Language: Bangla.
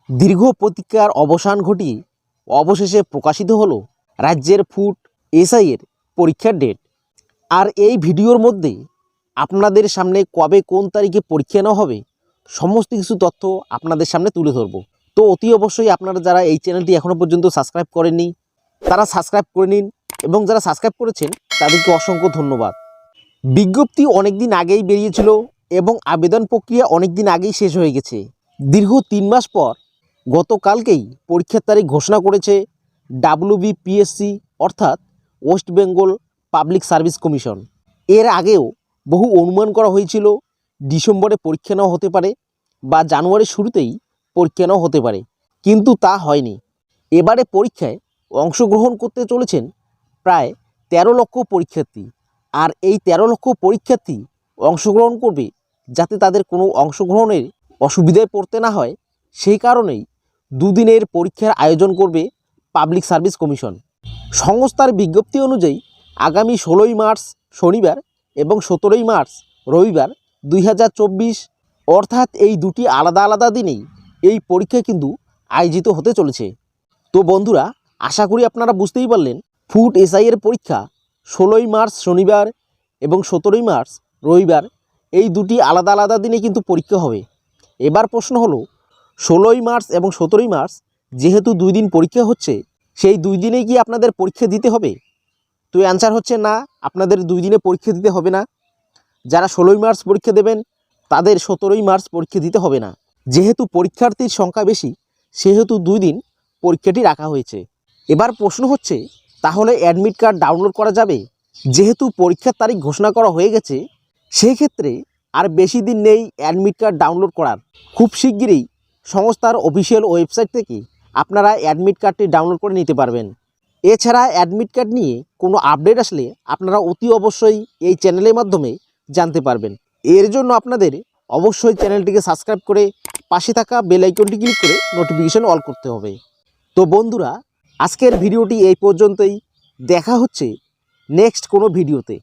দীর্ঘ প্রতীক্ষার অবসান ঘটিয়ে অবশেষে প্রকাশিত হলো রাজ্যের ফুড এসআইয়ের পরীক্ষার ডেট। আর এই ভিডিওর মধ্যে আপনাদের সামনে কবে কোন তারিখে পরীক্ষা নেওয়া হবে সমস্ত কিছু তথ্য আপনাদের সামনে তুলে ধরব। তো অতি অবশ্যই আপনারা যারা এই চ্যানেলটি এখনও পর্যন্ত সাবস্ক্রাইব করেননি তারা সাবস্ক্রাইব করে নিন, এবং যারা সাবস্ক্রাইব করেছেন তাদেরকে অসংখ্য ধন্যবাদ। বিজ্ঞপ্তি অনেক দিন আগেই বেরিয়েছিল এবং আবেদন প্রক্রিয়া অনেক দিন আগেই শেষ হয়ে গেছে। দীর্ঘ 3 মাস পর গতকালকেই পরীক্ষার তারিখ ঘোষণা করেছে WBPSC অর্থাৎ West Bengal public service commission. এর আগেও বহু অনুমান করা হয়েছিল ডিসেম্বরে পরীক্ষা নেওয়া হতে পারে বা জানুয়ারির শুরুতেই পরীক্ষা নেওয়া হতে পারে, কিন্তু তা হয়নি। এবারে পরীক্ষায় অংশগ্রহণ করতে চলেছেন প্রায় 13 লক্ষ পরীক্ষার্থী। আর এই 13 লক্ষ পরীক্ষার্থী অংশগ্রহণ করবে যাতে তাদের কোনো অংশগ্রহণের অসুবিধায় পড়তে না হয়, সেই কারণেই দুদিনের পরীক্ষার আয়োজন করবে পাবলিক সার্ভিস কমিশন। সংস্থার বিজ্ঞপ্তি অনুযায়ী আগামী 16ই মার্চ শনিবার এবং 17ই মার্চ রবিবার 2024 অর্থাৎ এই দুটি আলাদা আলাদা দিনেই এই পরীক্ষা কিন্তু আয়োজিত হতে চলেছে। তো বন্ধুরা, আশা করি আপনারা বুঝতেই পারলেন ফুড এসআইয়ের পরীক্ষা 16ই মার্চ শনিবার এবং 17ই মার্চ রবিবার এই দুটি আলাদা আলাদা দিনে কিন্তু পরীক্ষা হবে। এবার প্রশ্ন হলো 16ই মার্চ এবং 17ই মার্চ যেহেতু 2 দিন পরীক্ষা হচ্ছে, সেই 2 দিনেই কি আপনাদের পরীক্ষা দিতে হবে? তো অ্যান্সার হচ্ছে না, আপনাদের 2 দিনে পরীক্ষা দিতে হবে না। যারা 16ই মার্চ পরীক্ষা দেবেন তাদের 17ই মার্চ পরীক্ষা দিতে হবে না। যেহেতু পরীক্ষার্থীর সংখ্যা বেশি সেহেতু 2 দিন পরীক্ষাটি রাখা হয়েছে। এবার প্রশ্ন হচ্ছে, তাহলে অ্যাডমিট কার্ড ডাউনলোড করা যাবে? যেহেতু পরীক্ষার তারিখ ঘোষণা করা হয়ে গেছে সেই ক্ষেত্রে আর বেশি দিন নেই অ্যাডমিট কার্ড ডাউনলোড করার। খুব শিগগিরই সংস্থার অফিসিয়াল ওয়েবসাইট থেকে আপনারা অ্যাডমিট কার্ডটি ডাউনলোড করে নিতে পারবেন। এছাড়া অ্যাডমিট কার্ড নিয়ে কোনো আপডেট আসলে আপনারা অতি অবশ্যই এই চ্যানেলের মাধ্যমে জানতে পারবেন। এর জন্য আপনাদের অবশ্যই চ্যানেলটিকে সাবস্ক্রাইব করে পাশে থাকা বেল আইকনটি ক্লিক করে নোটিফিকেশন অল করতে হবে। তো বন্ধুরা, আজকের ভিডিওটি এই পর্যন্তই। দেখা হচ্ছে নেক্সট কোনো ভিডিওতে।